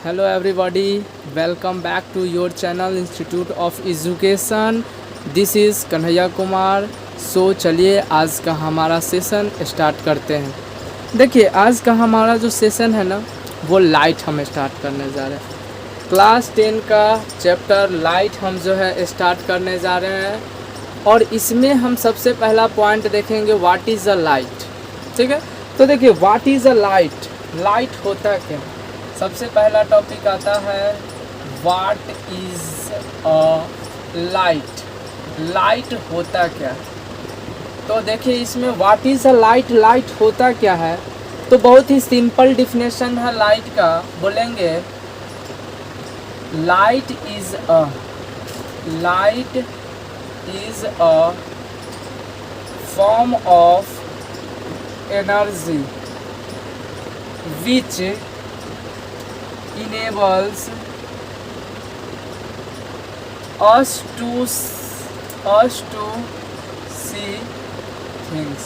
Hello everybody, welcome back to your channel Institute of Education. This is Kanhaiya Kumar. सो चलिए आज का हमारा सेशन स्टार्ट करते हैं. देखिए आज का हमारा जो सेशन है ना वो लाइट हम स्टार्ट करने जा रहे हैं. क्लास 10 का चैप्टर लाइट हम जो है स्टार्ट करने जा रहे हैं और इसमें हम सबसे पहला पॉइंट देखेंगे व्हाट इज़ अ लाइट. ठीक है, तो देखिए what is a light. Light होता क्या. सबसे पहला टॉपिक आता है what is a light. Light होता क्या. तो देखिए इसमें what is a light. Light होता क्या है तो बहुत ही सिंपल डिफिनेशन है लाइट का. बोलेंगे light is a form of energy which enables us to see things.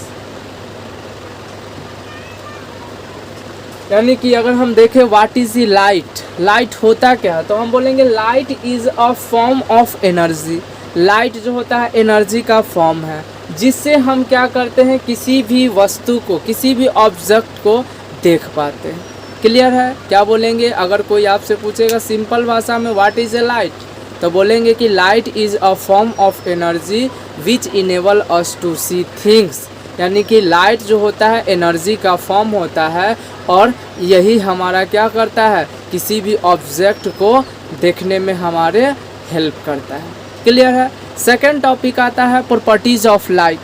यानी कि अगर हम देखें what is the light. Light होता क्या है तो हम बोलेंगे light is a form of energy. Light जो होता है एनर्जी का फॉर्म है जिससे हम क्या करते हैं किसी भी वस्तु को किसी भी ऑब्जेक्ट को देख पाते हैं. क्लियर है. क्या बोलेंगे अगर कोई आपसे पूछेगा सिंपल भाषा में व्हाट इज़ ए लाइट तो बोलेंगे कि light is a form of energy which enable us to see things. यानी कि लाइट जो होता है एनर्जी का फॉर्म होता है और यही हमारा क्या करता है किसी भी ऑब्जेक्ट को देखने में हमारे हेल्प करता है. क्लियर है. सेकेंड टॉपिक आता है प्रॉपर्टीज़ ऑफ लाइट.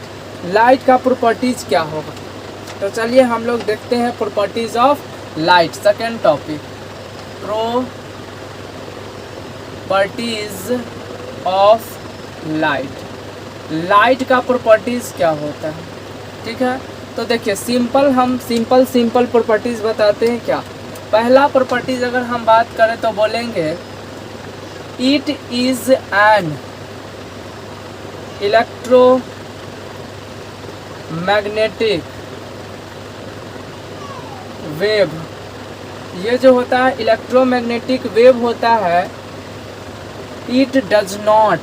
लाइट का प्रॉपर्टीज़ क्या होगा तो चलिए हम लोग देखते हैं properties of light. Second topic properties of light. Light का प्रॉपर्टीज़ क्या होता है. ठीक है, तो देखिए सिंपल प्रॉपर्टीज़ बताते हैं. क्या पहला प्रॉपर्टीज़ अगर हम बात करें तो बोलेंगे it is an electromagnetic wave. ये जो होता है इलेक्ट्रोमैग्नेटिक वेव होता है. It does not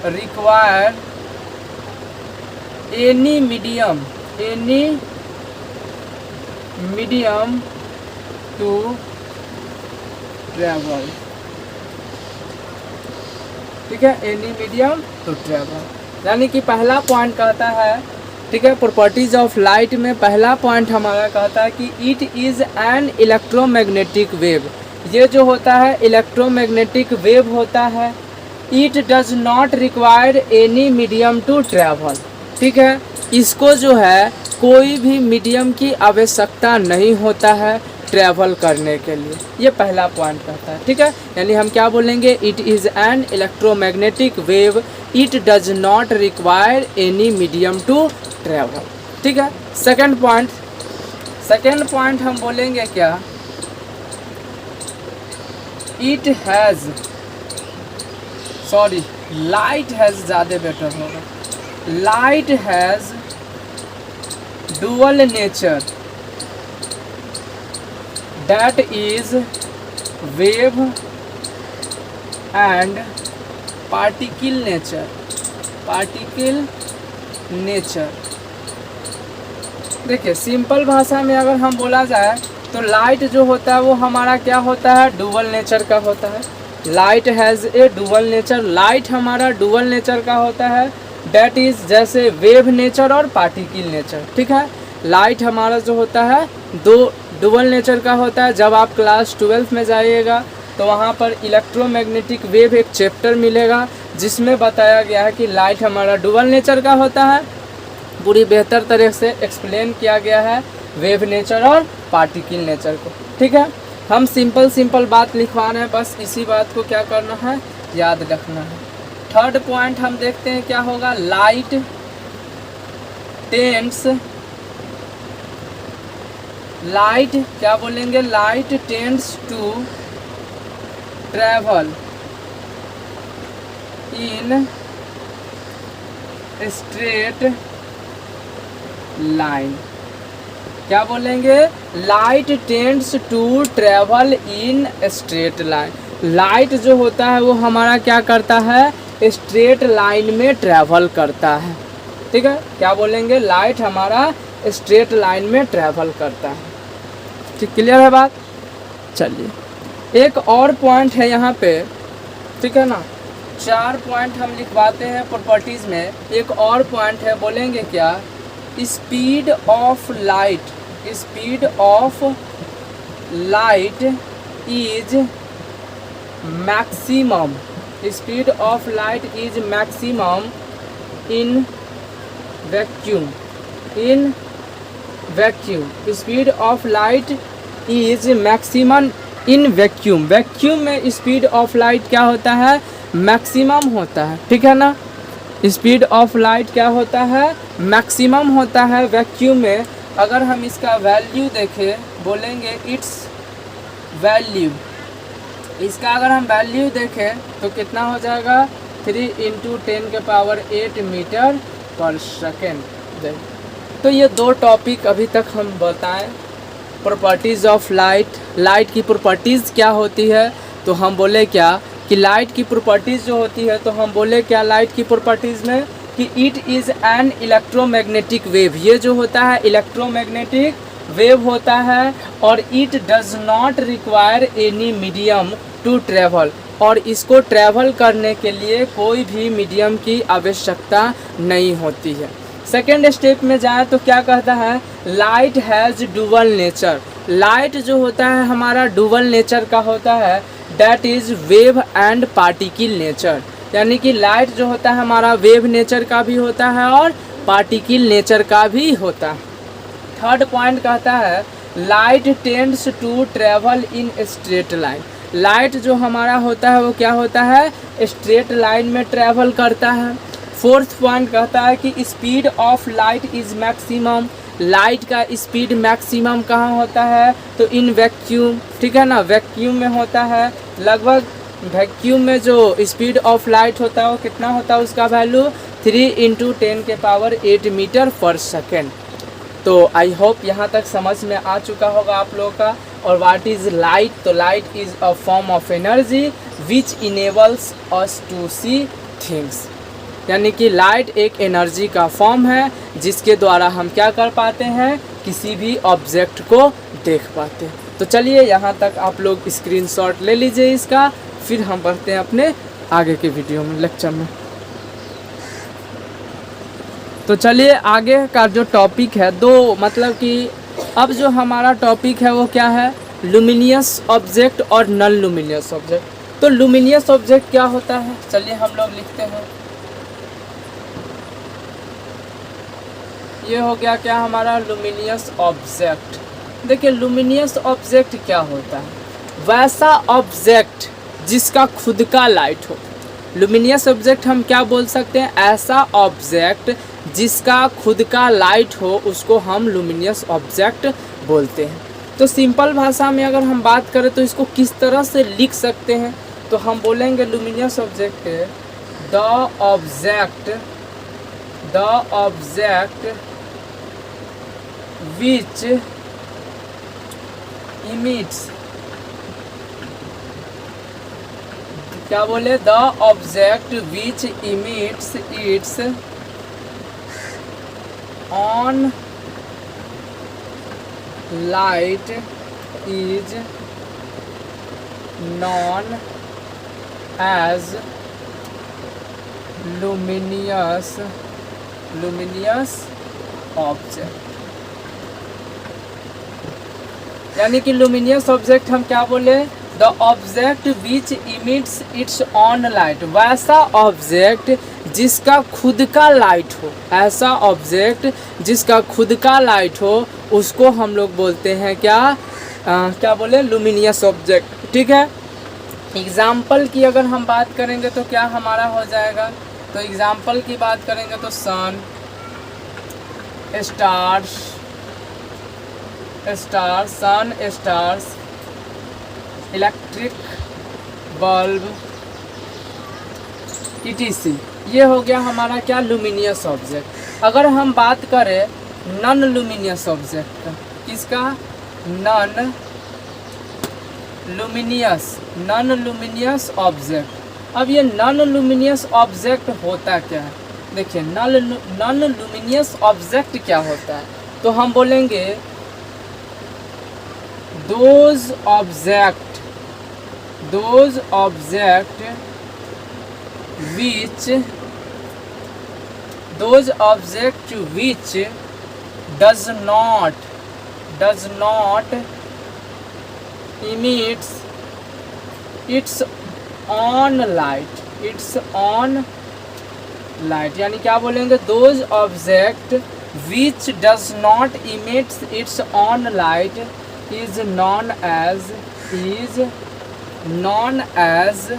require any medium to travel. ठीक है, एनी मीडियम टू ट्रैवल. यानी कि पहला पॉइंट कहता है. ठीक है, प्रॉपर्टीज़ ऑफ लाइट में पहला पॉइंट हमारा कहता है कि it is an electromagnetic wave. ये जो होता है इलेक्ट्रोमैग्नेटिक वेव होता है. It does not require any medium to travel. ठीक है, इसको जो है कोई भी मीडियम की आवश्यकता नहीं होता है ट्रैवल करने के लिए. ये पहला पॉइंट कहता है. ठीक है, यानी हम क्या बोलेंगे it is an electromagnetic wave. It does not require any medium to travel. ठीक है. सेकंड पॉइंट हम बोलेंगे क्या लाइट हैज़ ज़्यादा बेटर होगा. Light has dual nature that is wave and particle nature. देखिए सिंपल भाषा में अगर हम बोला जाए तो लाइट जो होता है वो हमारा क्या होता है डुअल नेचर का होता है. Light has A dual nature. Light हमारा डुअल नेचर का होता है. डैट इज़ जैसे वेव नेचर और पार्टिकल नेचर. ठीक है, लाइट हमारा जो होता है दो डुअल नेचर का होता है. जब आप क्लास 12 में जाइएगा तो वहाँ पर इलेक्ट्रोमैग्नेटिक वेव एक चैप्टर मिलेगा जिसमें बताया गया है कि लाइट हमारा डुअल नेचर का होता है. पूरी बेहतर तरह से एक्सप्लेन किया गया है वेव नेचर और पार्टिकल नेचर को. ठीक है, हम सिंपल बात लिखवा रहे हैं, बस इसी बात को क्या करना है याद रखना है. थर्ड पॉइंट हम देखते हैं क्या होगा. लाइट क्या बोलेंगे light tends to travel in straight line. क्या बोलेंगे, light tends to travel in straight line. Light जो होता है वो हमारा क्या करता है, स्ट्रेट लाइन में ट्रेवल करता है। ठीक है, क्या बोलेंगे, लाइट हमारा स्ट्रेट लाइन में ट्रेवल करता है। ठीक, क्लियर है बात। चलिए एक और पॉइंट है यहाँ पे, ठीक है ना, 4 पॉइंट हम लिखवाते हैं प्रॉपर्टीज़ में। एक और पॉइंट है, बोलेंगे क्या, speed of light, speed of light is maximum, speed of light is maximum in vacuum, in vacuum. Speed of light is maximum in vacuum. Vacuum में स्पीड ऑफ लाइट क्या होता है, मैक्सिमम होता है। ठीक है ना, स्पीड ऑफ लाइट क्या होता है, मैक्सिमम होता है वैक्यूम में। अगर हम इसका वैल्यू देखें, बोलेंगे इट्स वैल्यू, इसका अगर हम वैल्यू देखें तो कितना हो जाएगा, 3 × 10⁸ मीटर पर सेकेंड। तो ये 2 टॉपिक अभी तक हम बताएं, प्रॉपर्टीज़ ऑफ लाइट, लाइट की प्रॉपर्टीज़ क्या होती है। तो हम बोले क्या कि लाइट की प्रॉपर्टीज़ जो होती है, तो हम बोले क्या लाइट की प्रॉपर्टीज़ में कि it is an electromagnetic wave. ये जो होता है इलेक्ट्रोमैग्नेटिक वेव होता है, और it does not require any medium to travel, और इसको ट्रैवल करने के लिए कोई भी मीडियम की आवश्यकता नहीं होती है। सेकेंड स्टेप में जाए तो क्या कहता है, light has dual nature. Light जो होता है हमारा डुअल नेचर का होता है, that is wave and particle nature. यानी कि लाइट जो होता है हमारा वेव नेचर का भी होता है और पार्टिकल नेचर का भी होता है। थर्ड पॉइंट कहता है, light tends to travel in straight line. Light जो हमारा होता है वो क्या होता है, स्ट्रेट लाइन में ट्रेवल करता है। फोर्थ पॉइंट कहता है कि speed of light is maximum. Light का स्पीड मैक्सिमम कहाँ होता है, तो इन वैक्यूम। ठीक है ना, वैक्यूम में होता है। लगभग वैक्यूम में जो स्पीड ऑफ लाइट होता है वो कितना होता है, उसका वैल्यू 3 × 10⁸ मीटर पर सेकेंड। तो आई होप यहाँ तक समझ में आ चुका होगा आप लोगों का। और व्हाट इज़ लाइट, तो light is a form of energy which enables us to see things. यानी कि लाइट एक एनर्जी का फॉर्म है जिसके द्वारा हम क्या कर पाते हैं, किसी भी ऑब्जेक्ट को देख पाते हैं। तो चलिए यहाँ तक आप लोग स्क्रीनशॉट ले लीजिए इसका, फिर हम बढ़ते हैं अपने आगे के वीडियो में, लेक्चर में। तो चलिए आगे का जो टॉपिक है, दो मतलब कि अब जो हमारा टॉपिक है वो क्या है, लुमिनियस ऑब्जेक्ट और नॉन लुमिनियस ऑब्जेक्ट। तो लुमिनियस ऑब्जेक्ट क्या होता है, चलिए हम लोग लिखते हैं। ये हो गया क्या हमारा लुमिनियस ऑब्जेक्ट। देखिए लुमिनियस ऑब्जेक्ट क्या होता है, वैसा ऑब्जेक्ट जिसका खुद का लाइट हो। लुमिनियस ऑब्जेक्ट हम क्या बोल सकते हैं, ऐसा ऑब्जेक्ट जिसका खुद का लाइट हो उसको हम लुमिनियस ऑब्जेक्ट बोलते हैं। तो सिंपल भाषा में अगर हम बात करें तो इसको किस तरह से लिख सकते हैं, तो हम बोलेंगे luminous object the object which emits, क्या बोले, the object which emits its own light is known as luminous object. यानी कि लुमिनियस ऑब्जेक्ट हम क्या बोले, the object which emits its own light, वैसा ऑब्जेक्ट जिसका खुद का लाइट हो, ऐसा ऑब्जेक्ट जिसका खुद का लाइट हो उसको हम लोग बोलते हैं क्या, क्या बोले, लुमिनियस ऑब्जेक्ट। ठीक है, एग्जाम्पल की अगर हम बात करेंगे तो क्या हमारा हो जाएगा, तो एग्जाम्पल की बात करेंगे तो sun, stars, sun stars, electric bulb, etc। ये हो गया हमारा क्या, लुमिनियस ऑब्जेक्ट। अगर हम बात करें नॉन लुमिनियस ऑब्जेक्ट, किसका, नॉन लुमिनियस ऑब्जेक्ट। अब ये नॉन लुमिनियस ऑब्जेक्ट होता क्या है, देखिए नॉन लुमिनियस ऑब्जेक्ट क्या होता है, तो हम बोलेंगे those object which does not emits its own light, यानी क्या बोलेंगे, those object which does not emits its own light is known as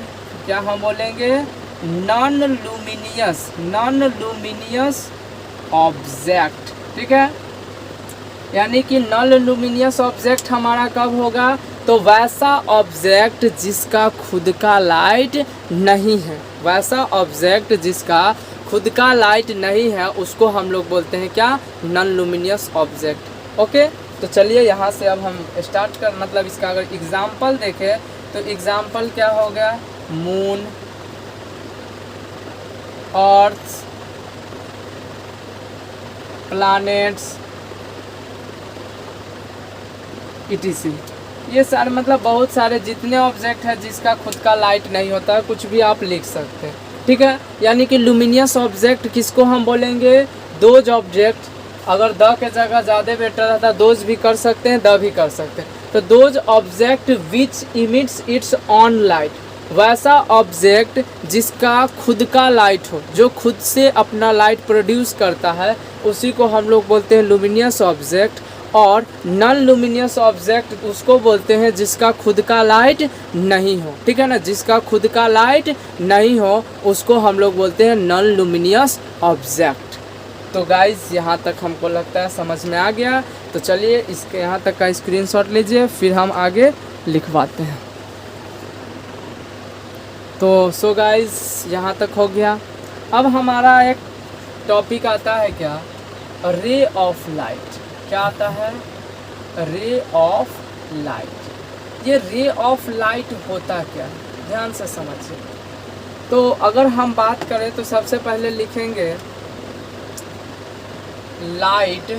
क्या हम बोलेंगे, नॉन लुमिनियस ऑब्जेक्ट। ठीक है, यानी कि नॉन लुमिनियस ऑब्जेक्ट हमारा कब होगा, तो वैसा ऑब्जेक्ट जिसका खुद का लाइट नहीं है, वैसा ऑब्जेक्ट जिसका खुद का लाइट नहीं है उसको हम लोग बोलते हैं क्या, नॉन लुमिनियस ऑब्जेक्ट। ओके, तो चलिए यहाँ से अब हम स्टार्ट कर, मतलब इसका अगर एग्जाम्पल देखें तो एग्जाम्पल क्या हो गया, मून, अर्थ, प्लैनेट्स, etc। ये सारे मतलब बहुत सारे जितने ऑब्जेक्ट हैं जिसका खुद का लाइट नहीं होता है, कुछ भी आप लिख सकते हैं। ठीक है, यानी कि लुमिनियस ऑब्जेक्ट किसको हम बोलेंगे, दोज ऑब्जेक्ट, अगर द के जगह ज़्यादा बेटर रहता दोज भी कर सकते हैं, द भी कर सकते हैं, तो those object which emits its own light, वैसा ऑब्जेक्ट जिसका खुद का लाइट हो, जो खुद से अपना लाइट प्रोड्यूस करता है, उसी को हम लोग बोलते हैं लुमिनियस ऑब्जेक्ट। और नॉन लुमिनियस ऑब्जेक्ट उसको बोलते हैं जिसका खुद का लाइट नहीं हो। ठीक है ना, जिसका खुद का लाइट नहीं हो उसको हम लोग बोलते हैं नॉन लुमिनियस ऑब्जेक्ट। तो गाइज यहाँ तक हमको लगता है समझ में आ गया, तो चलिए इसके यहाँ तक का स्क्रीनशॉट लीजिए, फिर हम आगे लिखवाते हैं। तो सो गाइज यहाँ तक हो गया। अब हमारा एक टॉपिक आता है क्या, रे ऑफ लाइट। क्या आता है, रे ऑफ लाइट। ये रे ऑफ लाइट होता क्या है, ध्यान से समझिए। तो अगर हम बात करें तो सबसे पहले लिखेंगे light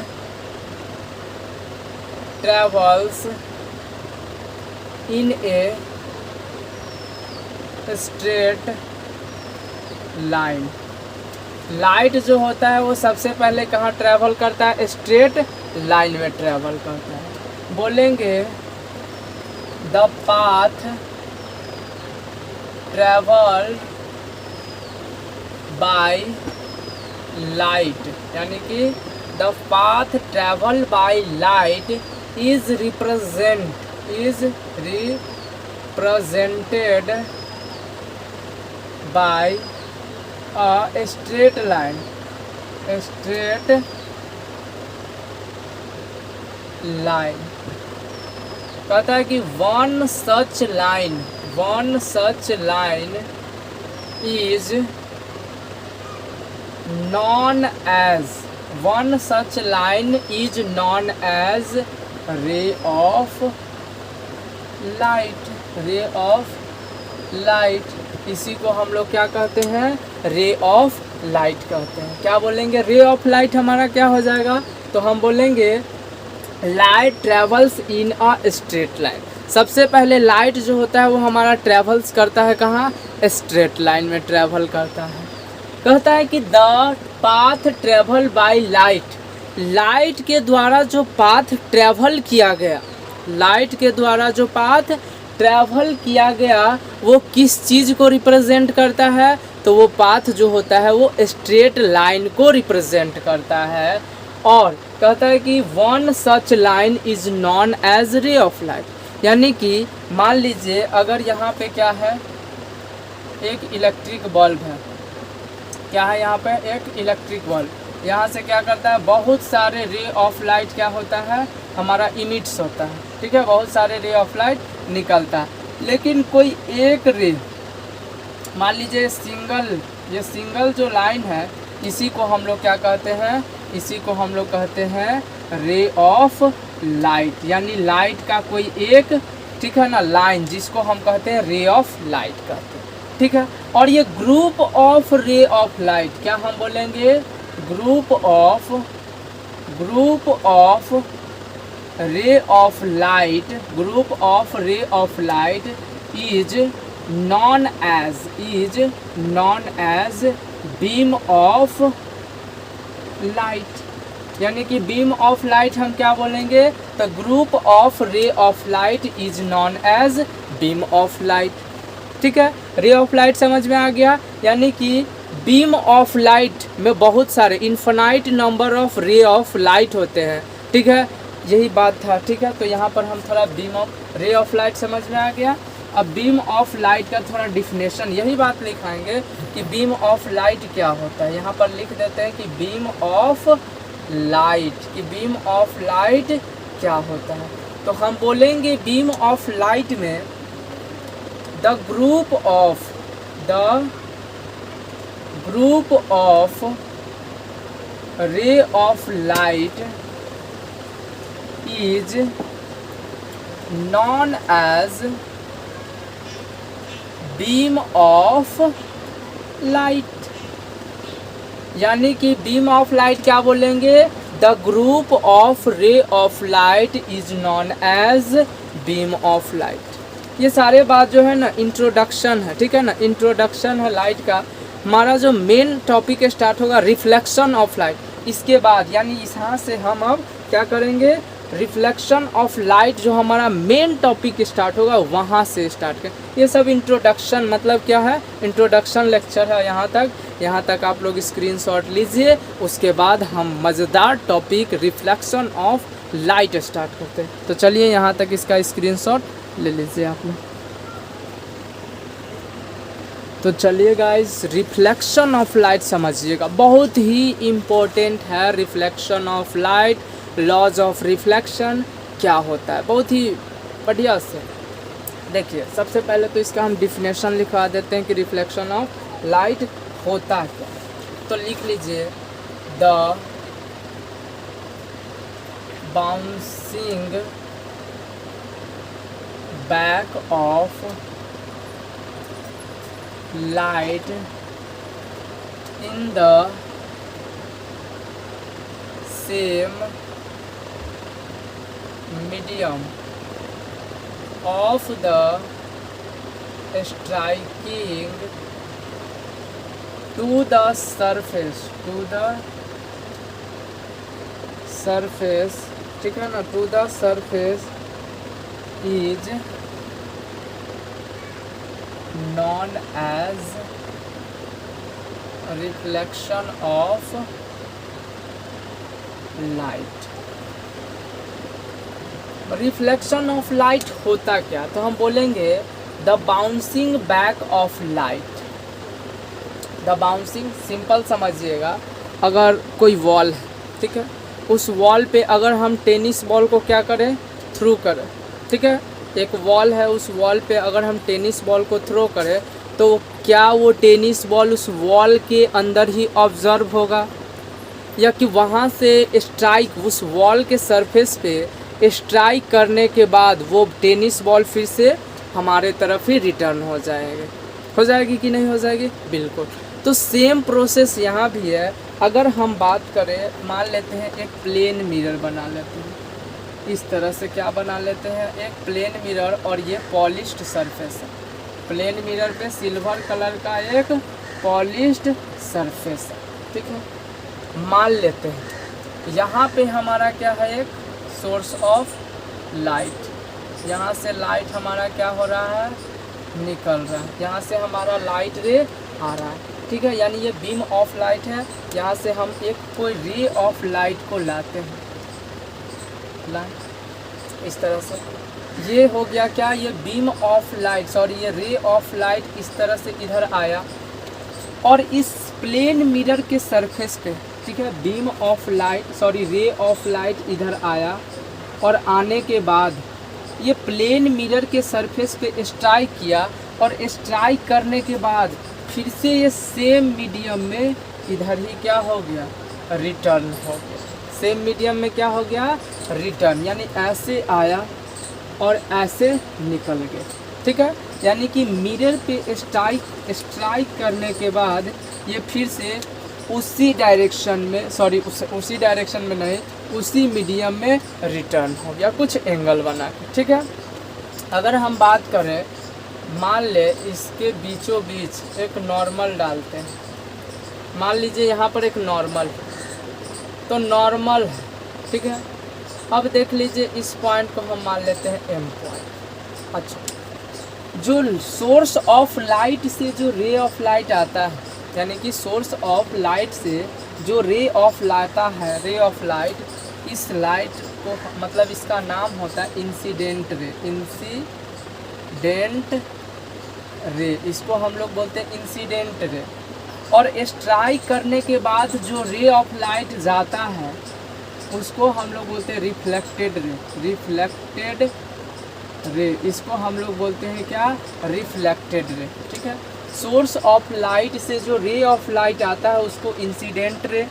travels in a straight line. Light जो होता है वो सबसे पहले कहाँ ट्रैवल करता है, स्ट्रेट लाइन में ट्रैवल करता है। बोलेंगे the path travel by light, यानी कि the path travel by light is represented by a straight line, कहता है कि one such line is known as ray of light। इसी को हम लोग क्या कहते हैं, रे ऑफ लाइट कहते हैं। क्या बोलेंगे, रे ऑफ लाइट हमारा क्या हो जाएगा, तो हम बोलेंगे light travels in a straight line. सबसे पहले लाइट जो होता है वो हमारा ट्रेवल्स करता है कहाँ, स्ट्रेट लाइन में ट्रेवल करता है। कहता है कि the path travel by light, light के द्वारा जो पाथ ट्रेवल किया गया, लाइट के द्वारा जो पाथ ट्रैवल किया गया वो किस चीज़ को रिप्रेजेंट करता है, तो वो पाथ जो होता है वो स्ट्रेट लाइन को रिप्रेजेंट करता है। और कहता है कि one such line is known as ray of light, यानी कि मान लीजिए अगर यहाँ पे क्या है, एक इलेक्ट्रिक बल्ब है, क्या है यहाँ पे, एक इलेक्ट्रिक बल्ब, यहाँ से क्या करता है, बहुत सारे रे ऑफ लाइट क्या होता है हमारा इमिट्स होता है। ठीक है, बहुत सारे रे ऑफ लाइट निकलता है, लेकिन कोई एक रे, मान लीजिए ये सिंगल जो लाइन है, इसी को हम लोग क्या कहते हैं, इसी को हम लोग कहते हैं रे ऑफ लाइट, यानी लाइट का कोई एक, ठीक है ना, लाइन, जिसको हम कहते हैं रे ऑफ लाइट कहते हैं, ठीक है। और ये group of ray of light, क्या हम बोलेंगे, group of ray of light, group of ray of light is known as beam of light, यानी कि बीम ऑफ लाइट हम क्या बोलेंगे, the group of ray of light is known as beam of light, ठीक है। रे of light समझ में आ गया, यानी कि बीम ऑफ लाइट में बहुत सारे infinite number of ray of light होते हैं, ठीक है, यही बात था, ठीक है। तो यहाँ पर हम थोड़ा beam of ray of light समझ में आ गया। अब बीम ऑफ लाइट का थोड़ा डिफिनेशन, यही बात लिखाएंगे कि बीम ऑफ लाइट क्या होता है। यहाँ पर लिख देते हैं कि बीम ऑफ लाइट, कि बीम ऑफ लाइट क्या होता है। तो हम बोलेंगे बीम ऑफ लाइट में the group of ray of light is known as beam of light, यानी कि बीम ऑफ लाइट क्या बोलेंगे, the group of ray of light is known as beam of light. ये सारे बात जो है ना इंट्रोडक्शन है, ठीक है ना, इंट्रोडक्शन है लाइट का। हमारा जो मेन टॉपिक स्टार्ट होगा रिफ्लेक्शन ऑफ लाइट, इसके बाद यानी यहाँ से हम अब क्या करेंगे, रिफ्लेक्शन ऑफ लाइट जो हमारा मेन टॉपिक स्टार्ट होगा वहाँ से स्टार्ट करें। ये सब इंट्रोडक्शन मतलब क्या है, इंट्रोडक्शन लेक्चर है। यहाँ तक आप लोग स्क्रीनशॉट लीजिए, उसके बाद हम मज़ेदार topic reflection of light start करते हैं। तो चलिए यहाँ तक इसका स्क्रीनशॉट ले लीजिए आप लोग। तो चलिए गाइस, रिफ्लेक्शन ऑफ लाइट समझिएगा, बहुत ही इम्पोर्टेंट है reflection of light. Laws of reflection क्या होता है, बहुत ही बढ़िया से देखिए। सबसे पहले तो इसका हम डिफिनेशन लिखवा देते हैं कि रिफ्लेक्शन ऑफ लाइट होता क्या। तो लिख लीजिए, the bouncing back of light in the same medium of the striking to the surface, ठीक है ना, to the surface is known as reflection of light। Reflection of light होता क्या, तो हम बोलेंगे the bouncing back of light. The bouncing simple समझिएगा, अगर कोई वॉल है, ठीक है, उस वॉल पे अगर हम टेनिस बॉल को क्या करें, थ्रो करें, ठीक है, एक वॉल है, उस वॉल पे अगर हम टेनिस बॉल को थ्रो करें तो क्या वो टेनिस बॉल उस वॉल के अंदर ही ऑब्जर्व होगा, या कि वहाँ से स्ट्राइक उस वॉल के सरफेस पे स्ट्राइक करने के बाद वो टेनिस बॉल फिर से हमारे तरफ ही रिटर्न हो जाएगी कि नहीं हो जाएगी, बिल्कुल। तो सेम प्रोसेस यहाँ भी है। अगर हम बात करें, मान लेते हैं एक प्लेन मिरर बना लेते हैं, इस तरह से क्या बना लेते हैं, एक प्लेन मिरर, और ये पॉलिश्ड सरफेस है। प्लेन मिरर पे सिल्वर कलर का एक पॉलिश्ड सरफेस है, ठीक है। मान लेते हैं यहाँ पे हमारा क्या है, एक सोर्स ऑफ लाइट, यहाँ से लाइट हमारा क्या हो रहा है, निकल रहा है, यहाँ से हमारा लाइट रे आ रहा है, ठीक है, यानी ये बीम ऑफ लाइट है। यहाँ से हम एक कोई रे ऑफ लाइट को लाते हैं, लाइट इस तरह से, ये हो गया क्या, ये बीम ऑफ लाइट, सॉरी ये रे ऑफ लाइट इस तरह से इधर आया, और इस प्लेन मिरर के सरफेस पे, ठीक है, बीम ऑफ लाइट, सॉरी रे ऑफ लाइट इधर आया, और आने के बाद ये प्लेन मिरर के सरफेस पे स्ट्राइक किया, और स्ट्राइक करने के बाद फिर से ये सेम मीडियम में इधर ही क्या हो गया, रिटर्न हो गया। सेम मीडियम में क्या हो गया, रिटर्न, यानी ऐसे आया और ऐसे निकल गए, ठीक है। यानी कि मिरर पे स्ट्राइक करने के बाद ये फिर से उसी डायरेक्शन में, सॉरी उसी डायरेक्शन में नहीं, उसी मीडियम में रिटर्न हो गया कुछ एंगल बना के, ठीक है। अगर हम बात करें, मान ले इसके बीचों बीच एक नॉर्मल डालते हैं, मान लीजिए यहाँ पर एक नॉर्मल है, तो नॉर्मल है, ठीक है। अब देख लीजिए इस पॉइंट को हम मान लेते हैं एम पॉइंट। अच्छा, जो सोर्स ऑफ लाइट से जो रे ऑफ लाइट आता है, यानी कि सोर्स ऑफ लाइट से जो रे ऑफ लाता है, रे ऑफ लाइट, इस लाइट को मतलब इसका नाम होता है इंसिडेंट रे, इंसिडेंट रे, इसको हम लोग बोलते हैं इंसिडेंट रे। और स्ट्राइक करने के बाद जो रे ऑफ लाइट जाता है उसको हम लोग बोलते हैं रिफ्लेक्टेड रे, रिफ्लेक्टेड रे, इसको हम लोग बोलते हैं क्या, रिफ्लेक्टेड रे, ठीक है। सोर्स ऑफ लाइट से जो रे ऑफ लाइट आता है उसको इंसिडेंट रे,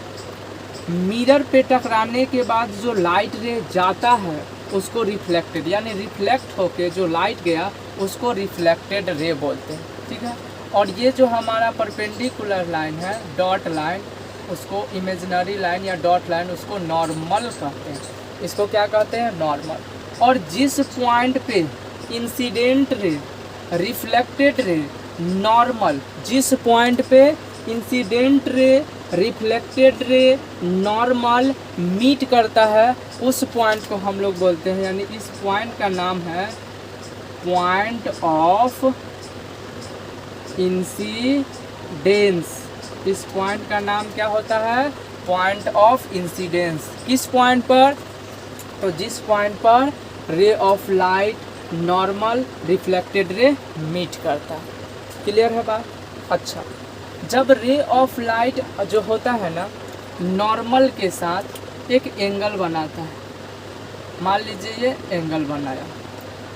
मिरर पे टकराने के बाद जो लाइट रे जाता है उसको रिफ्लेक्टेड, यानी रिफ्लेक्ट होके जो लाइट गया उसको रिफ्लेक्टेड रे बोलते हैं, ठीक है। और ये जो हमारा परपेंडिकुलर लाइन है, डॉट लाइन, उसको इमेजिनरी लाइन या डॉट लाइन, उसको नॉर्मल कहते हैं, इसको क्या कहते हैं, नॉर्मल। और जिस पॉइंट पे incident ray, reflected ray, normal, जिस पॉइंट पे incident ray, reflected ray, normal meat करता है उस पॉइंट को हम लोग बोलते हैं, यानी इस पॉइंट का नाम है पॉइंट ऑफ इंसिडेंस। इस पॉइंट का नाम क्या होता है, पॉइंट ऑफ इंसिडेंस। किस पॉइंट पर, तो जिस पॉइंट पर ray of light normal reflected ray meet करता है। क्लियर है बात। अच्छा, जब रे ऑफ लाइट जो होता है ना, नॉर्मल के साथ एक एंगल बनाता है, मान लीजिए ये एंगल बनाया,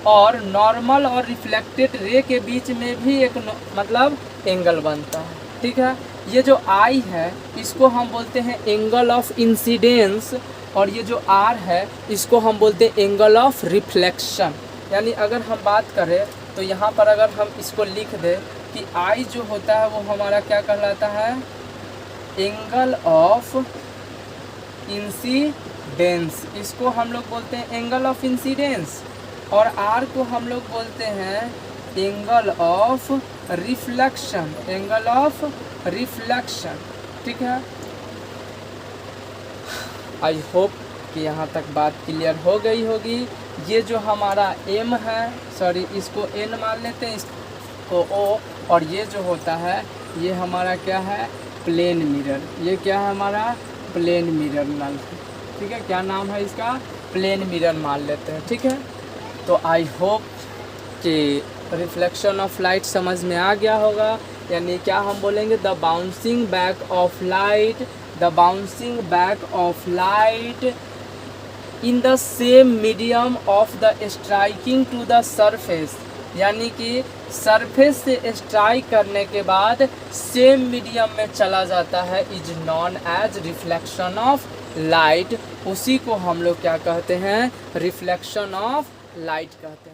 और नॉर्मल और रिफ्लेक्टेड रे के बीच में भी एक मतलब एंगल बनता है, ठीक है। ये जो आई है इसको हम बोलते हैं एंगल ऑफ इंसिडेंस, और ये जो आर है इसको हम बोलते हैं एंगल ऑफ रिफ्लेक्शन। यानी अगर हम बात करें तो यहाँ पर अगर हम इसको लिख दें कि आई जो होता है वो हमारा क्या कहलाता है, एंगल ऑफ इंसिडेंस, इसको हम लोग बोलते हैं एंगल ऑफ इंसिडेंस, और आर को हम लोग बोलते हैं angle of reflection, angle of reflection, ठीक है। आई होप कि यहाँ तक बात क्लियर हो गई होगी। ये जो हमारा एम है, सॉरी इसको एन मान लेते हैं, इसको ओ, और ये जो होता है ये हमारा क्या है, प्लेन मिरर। ये क्या है हमारा, प्लेन मिरर मान, ठीक है। क्या नाम है इसका, प्लेन मिरर मान लेते हैं, ठीक है। तो आई होप कि रिफ्लेक्शन ऑफ लाइट समझ में आ गया होगा। यानी क्या हम बोलेंगे, the bouncing back of light, the bouncing back of light in the same medium of the striking to the surface, यानी कि सरफेस से स्ट्राइक करने के बाद सेम मीडियम में चला जाता है, is known as reflection of light. उसी को हम लोग क्या कहते हैं, रिफ्लेक्शन ऑफ लाइट कहते हैं।